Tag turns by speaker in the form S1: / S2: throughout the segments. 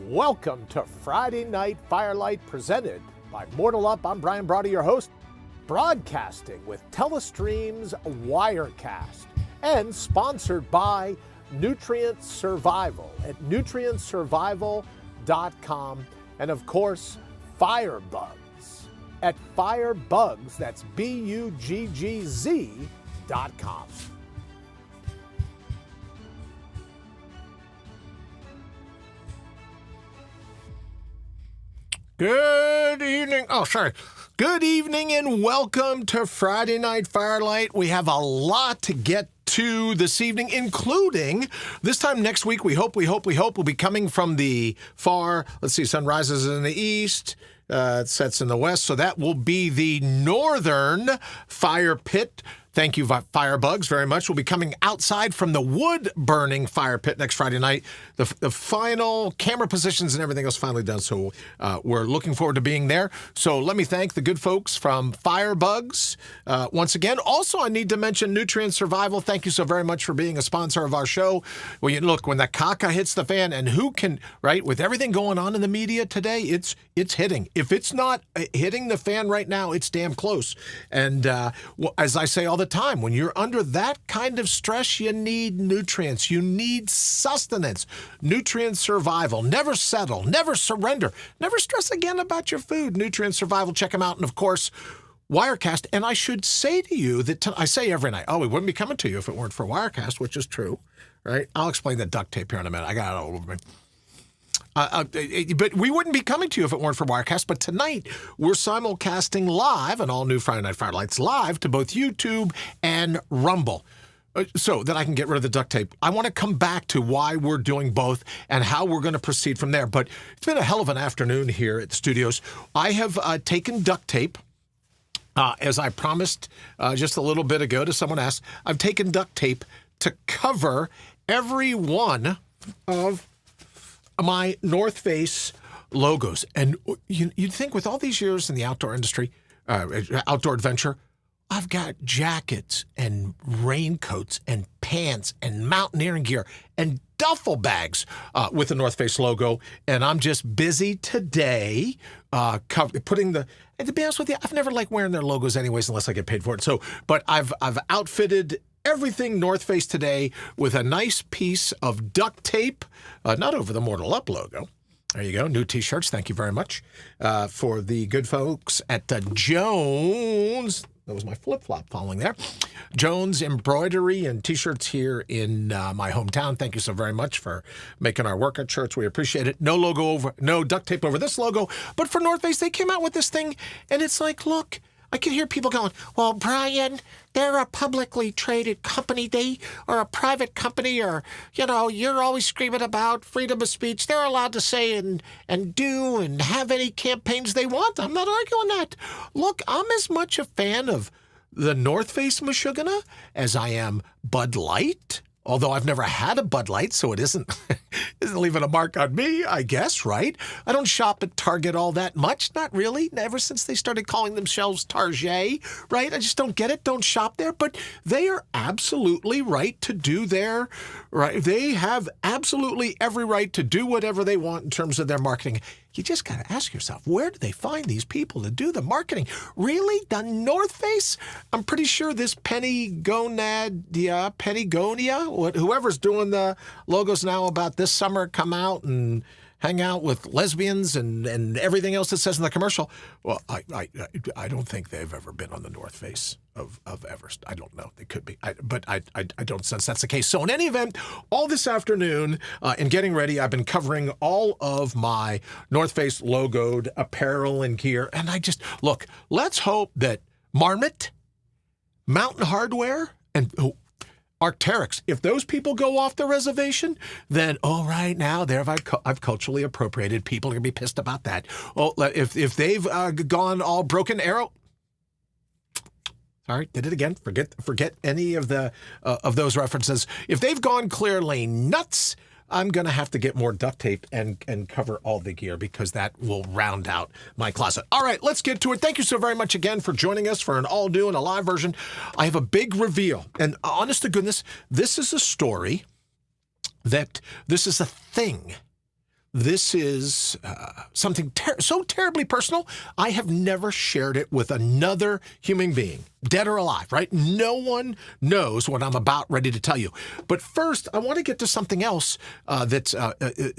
S1: Welcome to Friday Night Firelight, presented by Mortal Up. I'm Brian Brawdy, your host, broadcasting with Telestream's Wirecast, and sponsored by Nutrient Survival at nutrientsurvival.com, and of course, Firebugs at Firebugs, that's BUGGZ.com. Good evening. Good evening and welcome to Friday Night Firelight. We have a lot to get to this evening, including this time next week. We hope we'll be coming from the far, sun rises in the east, it sets in the west. So that will be the northern fire pit. Thank you, Firebugs, very much. We'll be coming outside from the wood-burning fire pit next Friday night. The final camera positions and everything else finally done, so we're looking forward to being there. So let me thank the good folks from Firebugs once again. Also, I need to mention Nutrient Survival. Thank you so very much for being a sponsor of our show. Well, look, when the caca hits the fan, and who can, right, with everything going on in the media today, it's hitting. If it's not hitting the fan right now, it's damn close. And as I say all the time, when you're under that kind of stress, you need nutrients, you need sustenance. Nutrient Survival. Never settle, never surrender, never stress again about your food. Nutrient Survival, check them out. And of course, Wirecast. And I should say to you that I say every night, we wouldn't be coming to you if it weren't for Wirecast, which is true, right? I'll explain the duct tape here in a minute. I got it all over me. But we wouldn't be coming to you if it weren't for Wirecast. But tonight, we're simulcasting live, an all-new Friday Night Firelights live, to both YouTube and Rumble. So that I can get rid of the duct tape. I want to come back to why we're doing both and how we're going to proceed from there. But it's been a hell of an afternoon here at the studios. I have taken duct tape, as I promised just a little bit ago to someone asked. I've taken duct tape to cover every one of my North Face logos. And you'd think with all these years in the outdoor industry, outdoor adventure, I've got jackets and raincoats and pants and mountaineering gear and duffel bags with the North Face logo. And I'm just busy today putting the, and to be honest with you, I've never liked wearing their logos anyways unless I get paid for it. So, but I've outfitted everything North Face today with a nice piece of duct tape, not over the Mortal Up logo. There you go. New T-shirts. Thank you very much for the good folks at Jones. That was my flip-flop falling there. Jones Embroidery and T-shirts here in my hometown. Thank you so very much for making our workout shirts. We appreciate it. No duct tape over this logo. But for North Face, they came out with this thing, and it's like, look, I can hear people going, well, Brian, they're a publicly traded company, or a private company, or, you're always screaming about freedom of speech. They're allowed to say and do and have any campaigns they want. I'm not arguing that. Look, I'm as much a fan of the North Face Meshuggah as I am Bud Light. Although I've never had a Bud Light, so it isn't leaving a mark on me, I guess, right? I don't shop at Target all that much, not really, ever since they started calling themselves Target, right? I just don't get it, don't shop there, but they are absolutely right to do their, right? They have absolutely every right to do whatever they want in terms of their marketing. You just got to ask yourself, where do they find these people to do the marketing? Really? The North Face? I'm pretty sure this Patagonia, whoever's doing the logos now about this summer, come out and hang out with lesbians and everything else that says in the commercial. Well, I don't think they've ever been on the North Face of Everest. I don't know. They could be. But I don't sense that's the case. So in any event, all this afternoon in getting ready, I've been covering all of my North Face logoed apparel and gear. And look, let's hope that Marmot, Mountain Hardware, and Arc'teryx, if those people go off the reservation, then, right now, I've culturally appropriated. People are going to be pissed about that. If they've gone all Broken Arrow, sorry, did it again. Forget any of those references. If they've gone clearly nuts, I'm going to have to get more duct tape and cover all the gear because that will round out my closet. All right, let's get to it. Thank you so very much again for joining us for an all-new and a live version. I have a big reveal. And honest to goodness, this is a story this is a thing This is something so terribly personal, I have never shared it with another human being, dead or alive, right? No one knows what I'm about ready to tell you. But first, I want to get to something else that's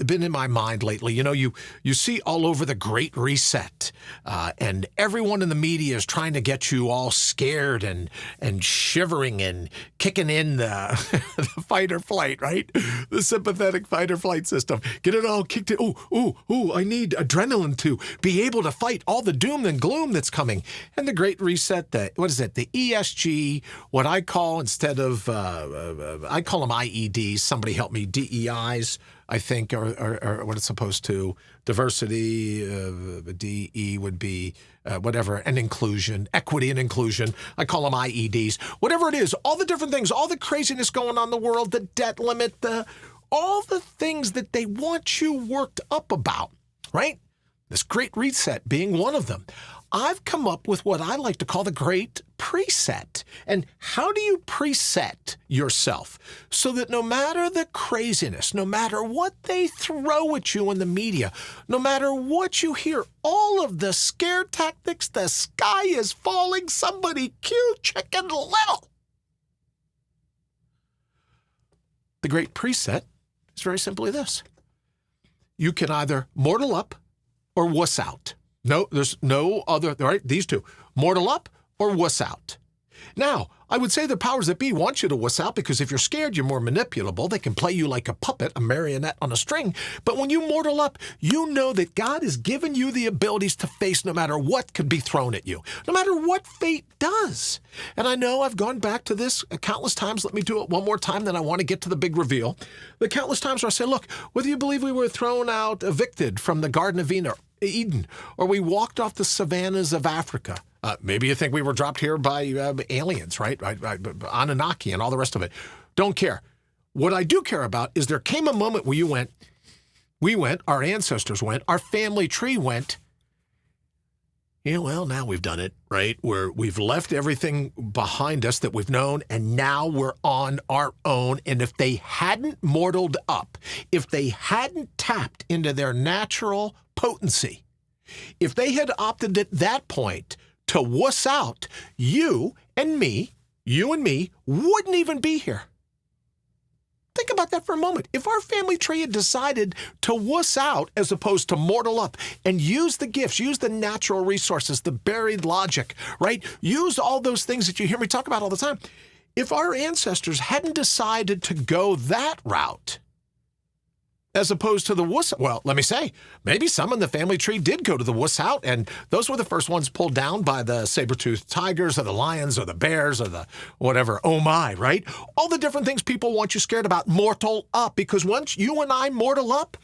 S1: been in my mind lately. You know, you see all over the Great Reset, and everyone in the media is trying to get you all scared and shivering and kicking in the fight or flight, right? The sympathetic fight or flight system. Get it all kicked in. Ooh, I need adrenaline to be able to fight all the doom and gloom that's coming. And the Great Reset, the ESG, what I call instead of, I call them IEDs. Somebody help me, DEIs, I think, or what it's supposed to. Diversity, DE would be whatever, and inclusion, equity and inclusion. I call them IEDs. Whatever it is, all the different things, all the craziness going on in the world, the debt limit, all the things that they want you worked up about, right? This Great Reset being one of them. I've come up with what I like to call the Great Preset. And how do you preset yourself so that no matter the craziness, no matter what they throw at you in the media, no matter what you hear, all of the scare tactics, the sky is falling, somebody cue Chicken Little. The Great Preset is very simply this. You can either mortal up or wuss out. No, there's no other, right? These two, mortal up or wuss out. Now, I would say the powers that be want you to wuss out because if you're scared, you're more manipulable. They can play you like a puppet, a marionette on a string. But when you mortal up, you know that God has given you the abilities to face no matter what could be thrown at you, no matter what fate does. And I know I've gone back to this countless times. Let me do it one more time, then I want to get to the big reveal. The countless times where I say, look, whether you believe we were thrown out, evicted from the Garden of Eden, or we walked off the savannas of Africa. Maybe you think we were dropped here by aliens, right? Anunnaki and all the rest of it. Don't care. What I do care about is there came a moment where we went, our ancestors went, our family tree went, well, now we've done it, right? We've left everything behind us that we've known, and now we're on our own. And if they hadn't mortaled up, if they hadn't tapped into their natural potency, if they had opted at that point to wuss out, you and me wouldn't even be here. Think about that for a moment. If our family tree had decided to wuss out as opposed to mortal up and use the gifts, use the natural resources, the buried logic, right? Use all those things that you hear me talk about all the time. If our ancestors hadn't decided to go that route, as opposed to the wuss, well, let me say, maybe some in the family tree did go to the wuss out, and those were the first ones pulled down by the saber-toothed tigers or the lions or the bears or the whatever, oh my, right? All the different things people want you scared about, mortal up, because once you and I mortal up,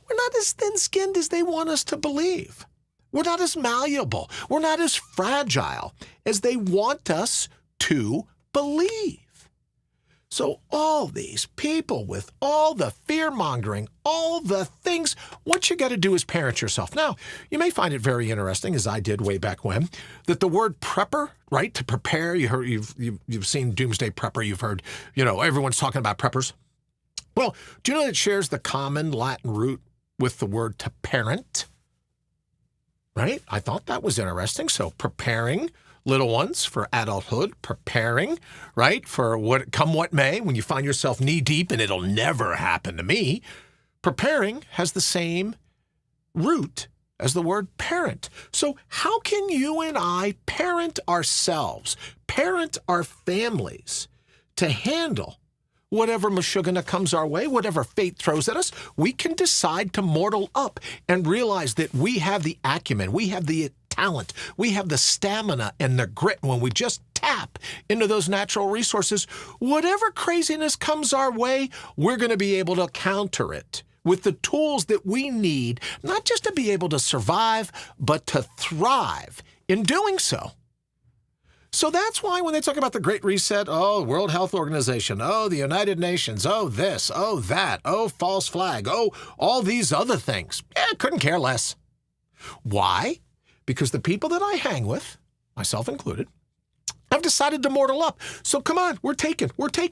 S1: we're not as thin-skinned as they want us to believe. We're not as malleable. We're not as fragile as they want us to believe. So all these people with all the fear-mongering, all the things, what you got to do is parent yourself. Now, you may find it very interesting, as I did way back when, that the word prepper, right, to prepare, you've seen Doomsday Prepper, you've heard, everyone's talking about preppers. Well, do you know that it shares the common Latin root with the word to parent? Right? I thought that was interesting. So preparing little ones for adulthood, preparing, right, for what may, when you find yourself knee-deep, and it'll never happen to me, preparing has the same root as the word parent. So how can you and I parent ourselves, parent our families to handle whatever mashugana comes our way, whatever fate throws at us? We can decide to mortal up and realize that we have the acumen, we have the talent, we have the stamina and the grit. When we just tap into those natural resources, whatever craziness comes our way, we're going to be able to counter it with the tools that we need, not just to be able to survive, but to thrive in doing so. So that's why when they talk about the Great Reset, oh, World Health Organization, oh, the United Nations, oh, this, oh, that, oh, false flag, oh, all these other things, couldn't care less. Why? Because the people that I hang with, myself included, have decided to mortal up. So come on, we're taking. Whatever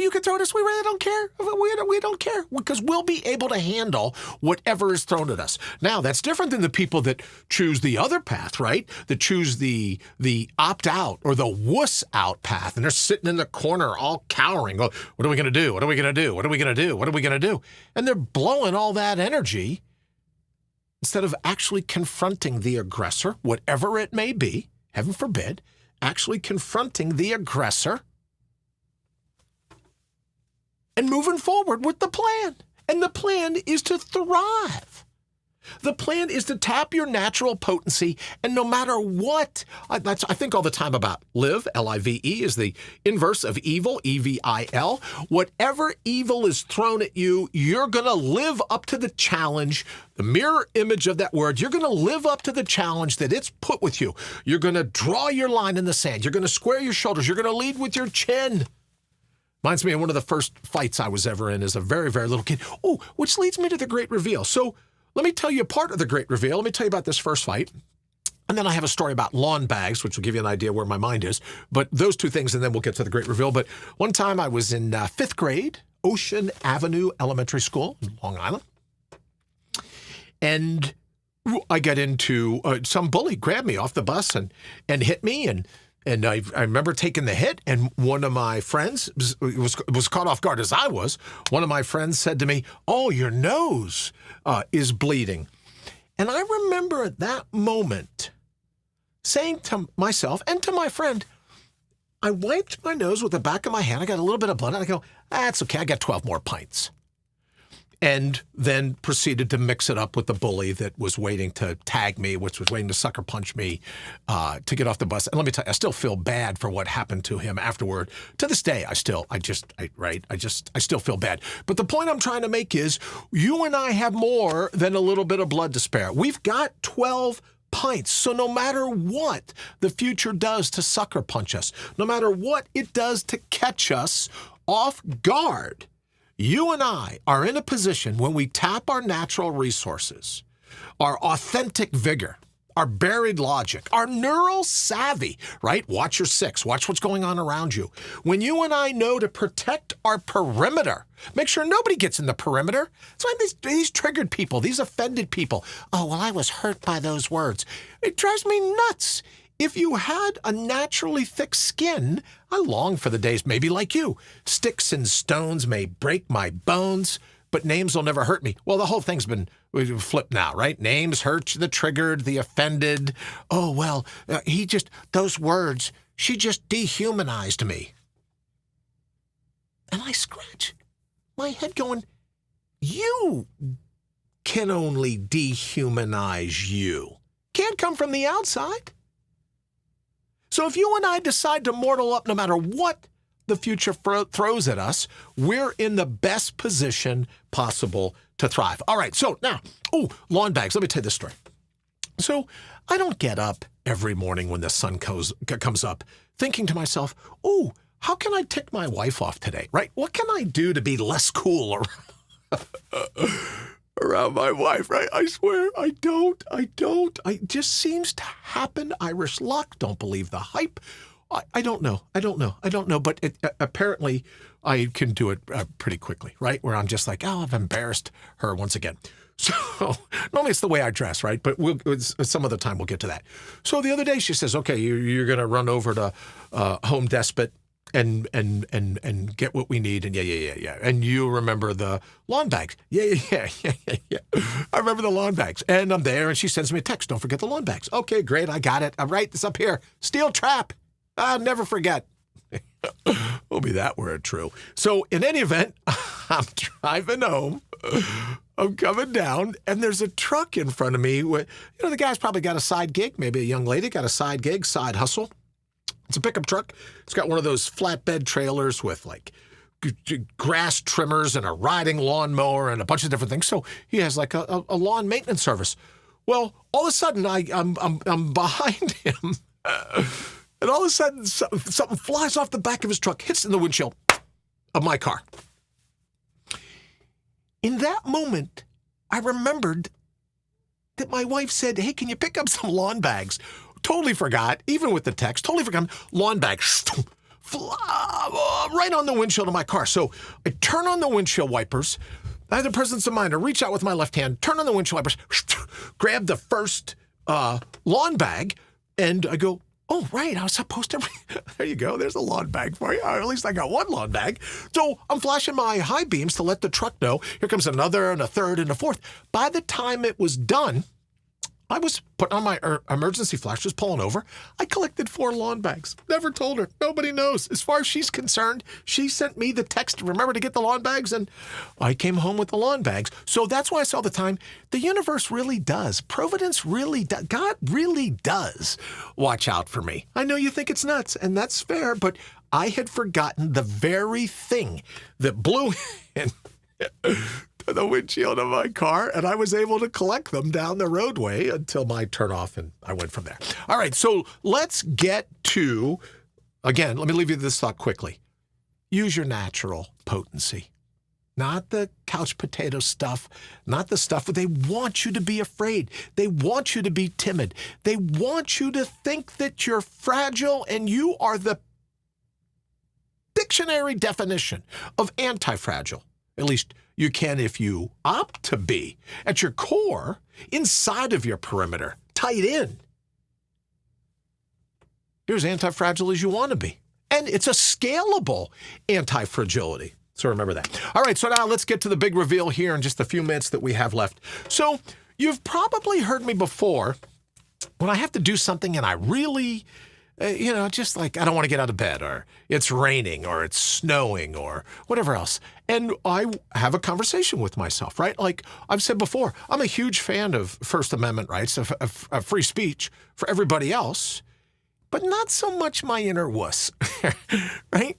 S1: you can throw at us, we really don't care. We don't care because we'll be able to handle whatever is thrown at us. Now, that's different than the people that choose the other path, right? That choose the opt-out or the wuss-out path, and they're sitting in the corner all cowering. Go, what are we going to do? What are we going to do? What are we going to do? What are we going to do? And they're blowing all that energy instead of actually confronting the aggressor, whatever it may be, heaven forbid, actually confronting the aggressor and moving forward with the plan. And the plan is to thrive. The plan is to tap your natural potency, and no matter what, I think all the time about live, L-I-V-E, is the inverse of evil, E-V-I-L. Whatever evil is thrown at you, you're going to live up to the challenge, the mirror image of that word. You're going to live up to the challenge that it's put with you. You're going to draw your line in the sand. You're going to square your shoulders. You're going to lead with your chin. Reminds me of one of the first fights I was ever in as a very, very little kid. Oh, which leads me to the great reveal. So let me tell you part of the great reveal. Let me tell you about this first fight. And then I have a story about lawn bags, which will give you an idea where my mind is. But those two things, and then we'll get to the great reveal. But one time I was in 5th grade, Ocean Avenue Elementary School in Long Island. And I got into some bully grabbed me off the bus and hit me. And I remember taking the hit, and one of my friends was caught off guard as I was. One of my friends said to me, "Oh, your nose is bleeding." And I remember at that moment saying to myself and to my friend, I wiped my nose with the back of my hand. I got a little bit of blood, and I go, "That's okay. I got 12 more pints." And then proceeded to mix it up with the bully that was waiting to tag me, which was waiting to sucker punch me to get off the bus. And let me tell you, I still feel bad for what happened to him afterward. To this day, I still feel bad. But the point I'm trying to make is you and I have more than a little bit of blood to spare. We've got 12 pints. So no matter what the future does to sucker punch us, no matter what it does to catch us off guard, you and I are in a position when we tap our natural resources, our authentic vigor, our buried logic, our neural savvy, right? Watch your six. Watch what's going on around you. When you and I know to protect our perimeter, make sure nobody gets in the perimeter. That's why these triggered people, these offended people. Oh, well, I was hurt by those words. It drives me nuts. If you had a naturally thick skin, I long for the days maybe like you. Sticks and stones may break my bones, but names will never hurt me. Well, the whole thing's been flipped now, right? Names hurt the triggered, the offended. Oh, well, those words, she just dehumanized me. And I scratch my head going, you can only dehumanize you. Can't come from the outside. So if you and I decide to mortal up no matter what the future throws at us, we're in the best position possible to thrive. All right, so now, lawn bags. Let me tell you this story. So I don't get up every morning when the sun comes up thinking to myself, how can I tick my wife off today, right? What can I do to be less cool around my wife, right? I swear, I don't. It just seems to happen. Irish luck. Don't believe the hype. I don't know. But apparently I can do it pretty quickly, right? Where I'm just like, I've embarrassed her once again. So normally it's the way I dress, right? But some other time we'll get to that. So the other day she says, okay, you're going to run over to Home Depot and get what we need. And yeah. And you remember the lawn bags. Yeah. I remember the lawn bags. And I'm there, and she sends me a text. Don't forget the lawn bags. Okay, great. I got it. I'm right. It's up here. Steel trap. I'll never forget. Will be that word true. So in any event, I'm driving home. I'm coming down, and there's a truck in front of me. The guy's probably got a side gig. Maybe a young lady got a side gig, side hustle. It's a pickup truck. It's got one of those flatbed trailers with like grass trimmers and a riding lawnmower and a bunch of different things. So he has like a lawn maintenance service. Well, all of a sudden I'm behind him, and all of a sudden something flies off the back of his truck, hits in the windshield of my car. In that moment, I remembered that my wife said, hey, can you pick up some lawn bags? totally forgot, even with the text, totally forgot, lawn bag, right on the windshield of my car. So I turn on the windshield wipers. I had the presence of mind to reach out with my left hand, turn on the windshield wipers, grab the first lawn bag, and I go, oh, right, I was supposed to... There you go, there's a lawn bag for you. Or at least I got one lawn bag. So I'm flashing my high beams to let the truck know. Here comes another and a third and a fourth. By the time it was done, I was putting on my emergency flashes, pulling over. I collected 4 lawn bags. Never told her. Nobody knows. As far as she's concerned, she sent me the text, remember to get the lawn bags, and I came home with the lawn bags. So that's why I saw the time. The universe really does. Providence really does. God really does watch out for me. I know you think it's nuts, and that's fair, but I had forgotten the very thing that blew in the windshield of my car, and I was able to collect them down the roadway until my turnoff, and I went from there. All right, so let's get to, again, let me leave you this thought quickly. Use your natural potency. Not the couch potato stuff, not the stuff where they want you to be afraid. They want you to be timid. They want you to think that you're fragile, and you are the dictionary definition of anti-fragile. At least you can if you opt to be. At your core, inside of your perimeter, tight in, you're as anti-fragile as you want to be. And it's a scalable anti-fragility. So remember that. All right, so now let's get to the big reveal here in just a few minutes that we have left. So you've probably heard me before when I have to do something and I really... just like I don't want to get out of bed, or it's raining, or it's snowing, or whatever else. And I have a conversation with myself, right? Like I've said before, I'm a huge fan of First Amendment rights, of free speech for everybody else, but not so much my inner wuss, right?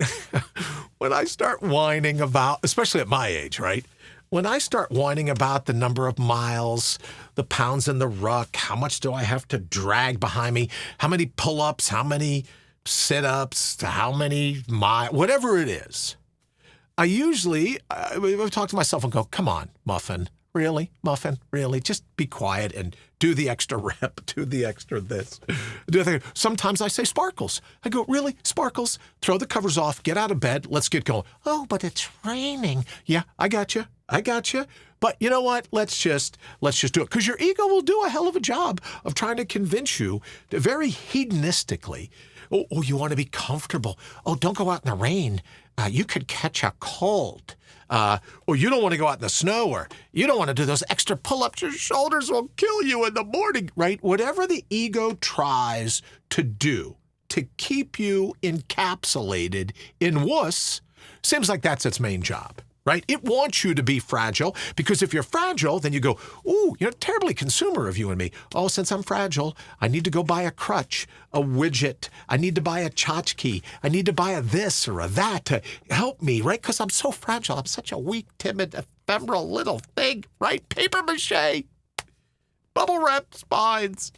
S1: When I start whining about, especially at my age, right? When I start whining about the number of miles, the pounds in the ruck, how much do I have to drag behind me, how many pull-ups, how many sit-ups, how many miles, whatever it is, I usually talk to myself and go, come on, Muffin, really? Muffin, really? Just be quiet and do the extra rep, do the extra this. Sometimes I say Sparkles. I go, really? Sparkles? Throw the covers off, get out of bed, let's get going. Oh, but it's raining. Yeah, I got you. But you know what? Let's just do it. Because your ego will do a hell of a job of trying to convince you to very hedonistically, oh, you want to be comfortable. Oh, don't go out in the rain. You could catch a cold. Or you don't want to go out in the snow, or you don't want to do those extra pull-ups. Your shoulders will kill you in the morning, right? Whatever the ego tries to do to keep you encapsulated in wuss, seems like that's its main job. Right? It wants you to be fragile, because if you're fragile, then you go, ooh, you're terribly consumer of you and me. Oh, since I'm fragile, I need to go buy a crutch, a widget. I need to buy a tchotchke. I need to buy a this or a that to help me, right? Because I'm so fragile. I'm such a weak, timid, ephemeral little thing, right? Paper mache, bubble wrap spines.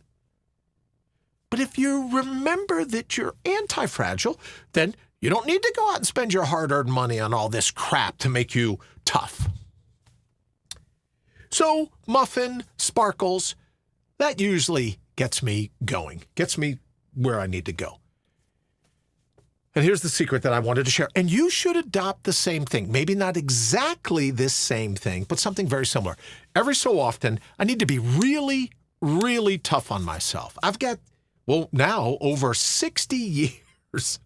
S1: But if you remember that you're anti-fragile, then you don't need to go out and spend your hard-earned money on all this crap to make you tough. So, Muffin, Sparkles, that usually gets me going, gets me where I need to go. And here's the secret that I wanted to share. And you should adopt the same thing. Maybe not exactly this same thing, but something very similar. Every so often, I need to be really, really tough on myself. I've got, now over 60 years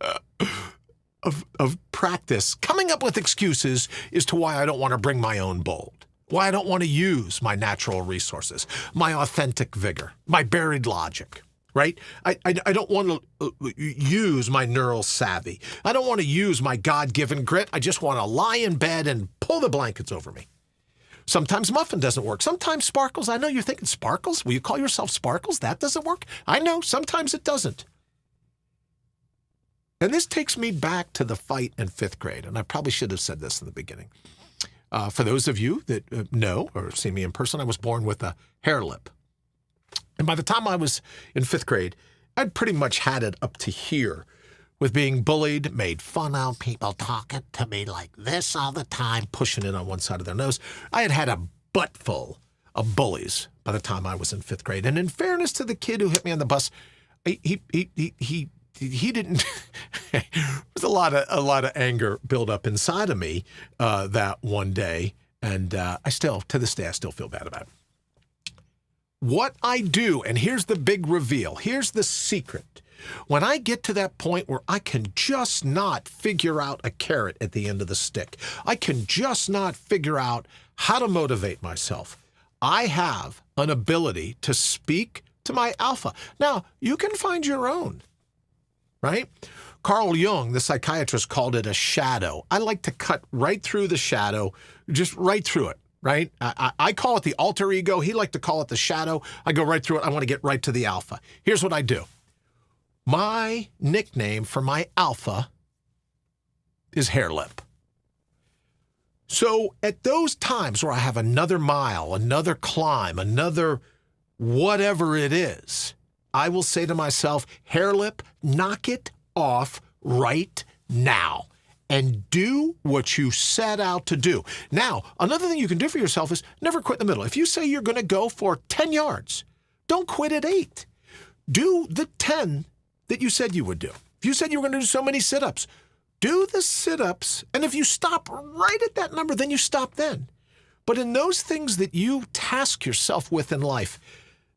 S1: of practice coming up with excuses as to why I don't want to bring my own bold, why I don't want to use my natural resources, my authentic vigor, my buried logic, right? I don't want to use my neural savvy. I don't want to use my God-given grit. I just want to lie in bed and pull the blankets over me. Sometimes Muffin doesn't work. Sometimes Sparkles. I know you're thinking, Sparkles? Will you call yourself Sparkles? That doesn't work? I know. Sometimes it doesn't. And this takes me back to the fight in 5th grade, and I probably should have said this in the beginning. For those of you that know or see me in person, I was born with a hair lip. And by the time I was in 5th grade, I'd pretty much had it up to here with being bullied, made fun of, people talking to me like this all the time, pushing in on one side of their nose. I had had a butt full of bullies by the time I was in 5th grade. And in fairness to the kid who hit me on the bus, he didn't. There's a lot of anger built up inside of me that one day, and to this day I still feel bad about it. What I do, and here's the big reveal. Here's the secret. When I get to that point where I can just not figure out a carrot at the end of the stick, I can just not figure out how to motivate myself, I have an ability to speak to my alpha. Now, you can find your own, right? Carl Jung, the psychiatrist, called it a shadow. I like to cut right through the shadow, just right through it, right? I call it the alter ego. He liked to call it the shadow. I go right through it. I want to get right to the alpha. Here's what I do. My nickname for my alpha is Hair Lip. So at those times where I have another mile, another climb, another whatever it is, I will say to myself, Hair Lip, knock it off right now and do what you set out to do. Now, another thing you can do for yourself is never quit in the middle. If you say you're going to go for 10 yards, don't quit at 8. Do the 10 that you said you would do. If you said you were going to do so many sit-ups, do the sit-ups, and if you stop right at that number, then you stop then. But in those things that you task yourself with in life,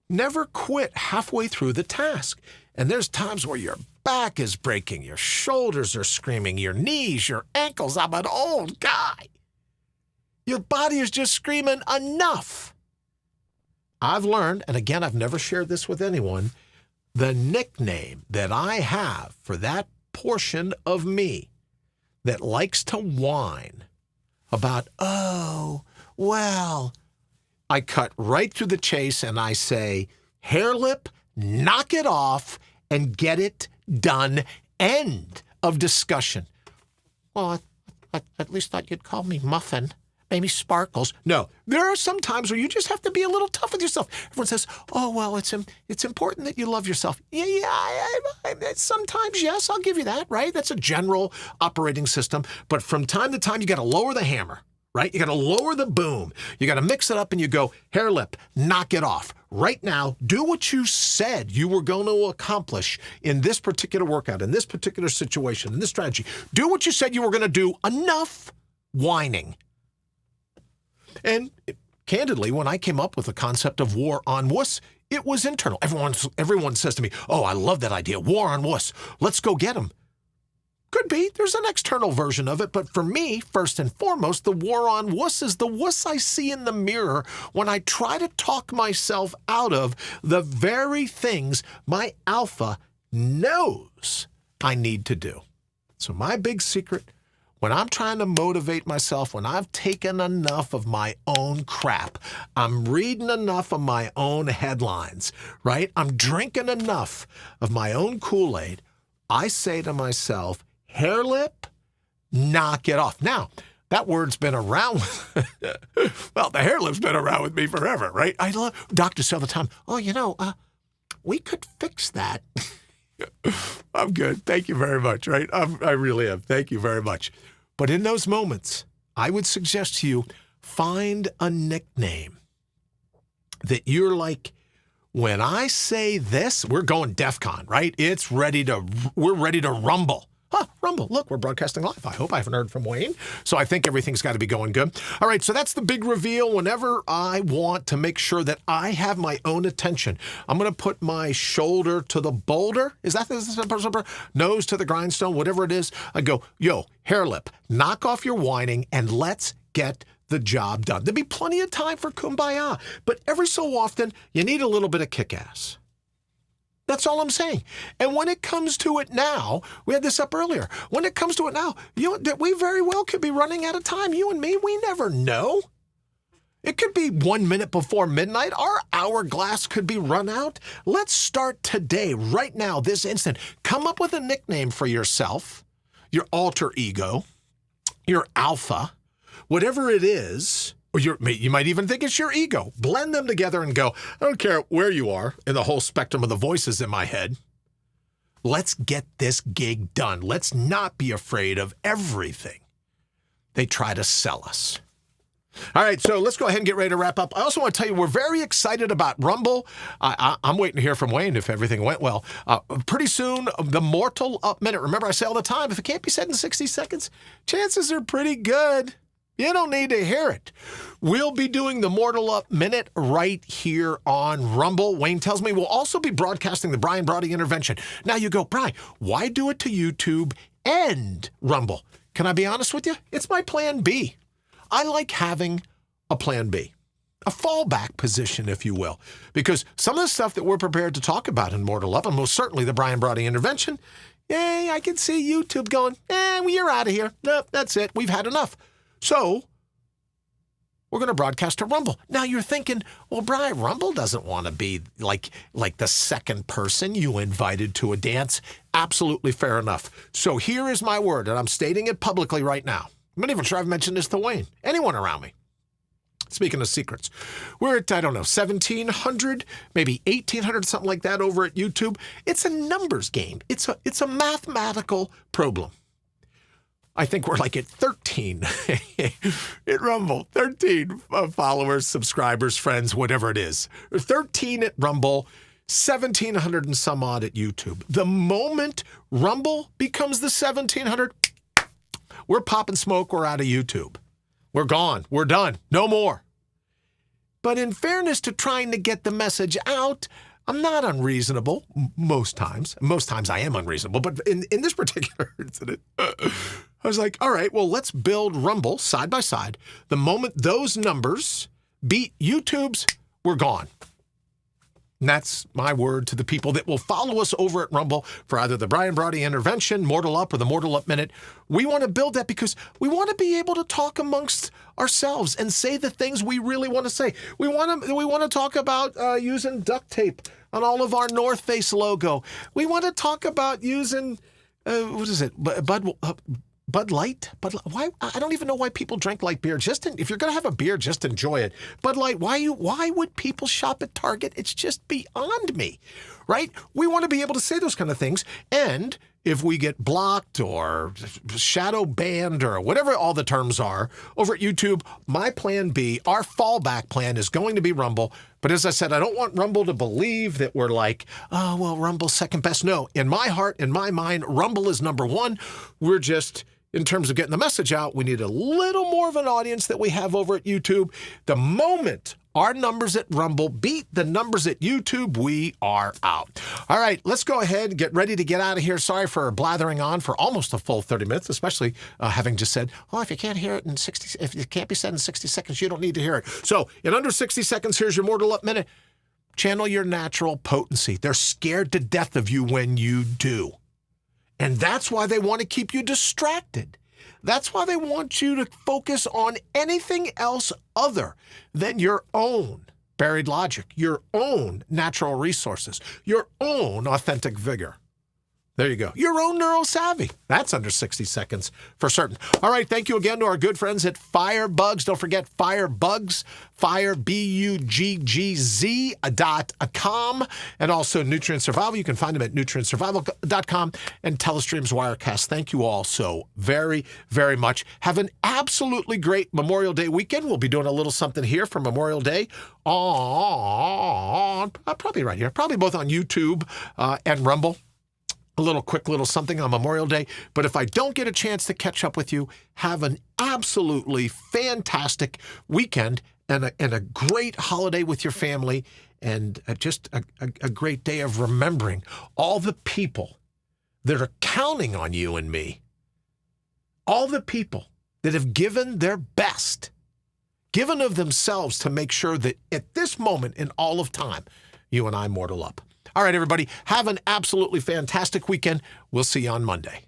S1: never quit halfway through the task. And there's times where your back is breaking, your shoulders are screaming, your knees, your ankles. I'm an old guy. Your body is just screaming, enough. I've learned, and again, I've never shared this with anyone, the nickname that I have for that portion of me that likes to whine about, oh, well, I cut right through the chase and I say, Hair Lip, knock it off and get it done. End of discussion. Well, I at least thought you'd call me Muffin. Maybe Sparkles. No, there are some times where you just have to be a little tough with yourself. Everyone says, oh, well, it's important that you love yourself. Sometimes, yes, I'll give you that, right? That's a general operating system. But from time to time, you got to lower the hammer, right? You got to lower the boom. You got to mix it up and you go, Hair Lip, knock it off. Right now, do what you said you were going to accomplish in this particular workout, in this particular situation, in this strategy. Do what you said you were going to do. Enough whining. And candidly, when I came up with the concept of war on wuss, it was internal. Everyone says to me, oh, I love that idea. War on wuss. Let's go get them. Could be. There's an external version of it. But for me, first and foremost, the war on wuss is the wuss I see in the mirror when I try to talk myself out of the very things my alpha knows I need to do. So my big secret, when I'm trying to motivate myself, when I've taken enough of my own crap, I'm reading enough of my own headlines, right? I'm drinking enough of my own Kool-Aid, I say to myself, Hair Lip, knock it off. Now, that word's been around. Well, the hair lip's been around with me forever, right? I love doctors say all the time, oh, we could fix that. I'm good. Thank you very much, right? I really am. Thank you very much. But in those moments, I would suggest to you, find a nickname that you're like, when I say this, we're going DEFCON, right? We're ready to rumble. Rumble. Look, we're broadcasting live. I hope I haven't heard from Wayne. So I think everything's got to be going good. All right, so that's the big reveal. Whenever I want to make sure that I have my own attention, I'm going to put my shoulder to the boulder. Is that the nose to the grindstone, whatever it is? I go, yo, Hair Lip, knock off your whining and let's get the job done. There'll be plenty of time for kumbaya, but every so often, you need a little bit of kick-ass. That's all I'm saying. And when it comes to it now, we had this up earlier. When it comes to it now, we very well could be running out of time. You and me, we never know. It could be 1 minute before midnight. Our hourglass could be run out. Let's start today, right now, this instant. Come up with a nickname for yourself, your alter ego, your alpha, whatever it is. Or you might even think it's your ego. Blend them together and go, I don't care where you are in the whole spectrum of the voices in my head. Let's get this gig done. Let's not be afraid of everything they try to sell us. All right, so let's go ahead and get ready to wrap up. I also want to tell you we're very excited about Rumble. I'm waiting to hear from Wayne if everything went well. Pretty soon, the Mortal Up Minute. Remember, I say all the time, if it can't be said in 60 seconds, chances are pretty good you don't need to hear it. We'll be doing the Mortal Up Minute right here on Rumble. Wayne tells me we'll also be broadcasting the Brawdy intervention. Now you go, Brian, why do it to YouTube and Rumble? Can I be honest with you? It's my plan B. I like having a plan B, a fallback position, if you will, because some of the stuff that we're prepared to talk about in Mortal Up, and most certainly the Brawdy intervention, I can see YouTube going, you're out of here. No, that's it. We've had enough. So we're going to broadcast to Rumble. Now you're thinking, well, Brian, Rumble doesn't want to be like the second person you invited to a dance. Absolutely fair enough. So here is my word, and I'm stating it publicly right now. I'm not even sure I've mentioned this to Wayne, anyone around me. Speaking of secrets, we're at, 1,700, maybe 1,800, something like that over at YouTube. It's a numbers game. It's a mathematical problem. I think we're like at 13 at Rumble, 13 followers, subscribers, friends, whatever it is. 13 at Rumble, 1,700 and some odd at YouTube. The moment Rumble becomes the 1,700, we're popping smoke, we're out of YouTube. We're gone, we're done, no more. But in fairness to trying to get the message out, I'm not unreasonable most times. Most times I am unreasonable, but in this particular incident, I was like, all right, well, let's build Rumble side by side. The moment those numbers beat YouTube's, we're gone. And that's my word to the people that will follow us over at Rumble for either the Brawdy intervention, Mortal Up, or the Mortal Up Minute. We want to build that because we want to be able to talk amongst ourselves and say the things we really want to say. We want to talk about using duct tape on all of our North Face logo. We want to talk about using, Bud Light? Why? I don't even know why people drink light beer. If you're going to have a beer, just enjoy it. Bud Light, why would people shop at Target? It's just beyond me, right? We want to be able to say those kind of things. And if we get blocked or shadow banned or whatever all the terms are over at YouTube, my plan B, our fallback plan is going to be Rumble. But as I said, I don't want Rumble to believe that we're like, oh, well, Rumble's second best. No, in my heart, in my mind, Rumble is number one. We're just, in terms of getting the message out, we need a little more of an audience that we have over at YouTube. The moment our numbers at Rumble beat the numbers at YouTube, we are out. All right, let's go ahead and get ready to get out of here. Sorry for blathering on for almost a full 30 minutes, especially having just said, oh, if you can't hear it in 60, if it can't be said in 60 seconds, you don't need to hear it. So in under 60 seconds, here's your Mortal Up Minute. Channel your natural potency. They're scared to death of you when you do. And that's why they want to keep you distracted. That's why they want you to focus on anything else other than your own buried logic, your own natural resources, your own authentic vigor. There you go. Your own neurosavvy. That's under 60 seconds for certain. All right. Thank you again to our good friends at Firebugs. Don't forget Firebugs, FireBuggz.com, and also Nutrient Survival. You can find them at nutrientsurvival.com and Telestream's Wirecast. Thank you all so very, very much. Have an absolutely great Memorial Day weekend. We'll be doing a little something here for Memorial Day on, probably right here, probably both on YouTube and Rumble. A quick little something on Memorial Day. But if I don't get a chance to catch up with you, have an absolutely fantastic weekend and a great holiday with your family and just a great day of remembering all the people that are counting on you and me, all the people that have given their best, given of themselves to make sure that at this moment in all of time, you and I mortal up. All right, everybody, have an absolutely fantastic weekend. We'll see you on Monday.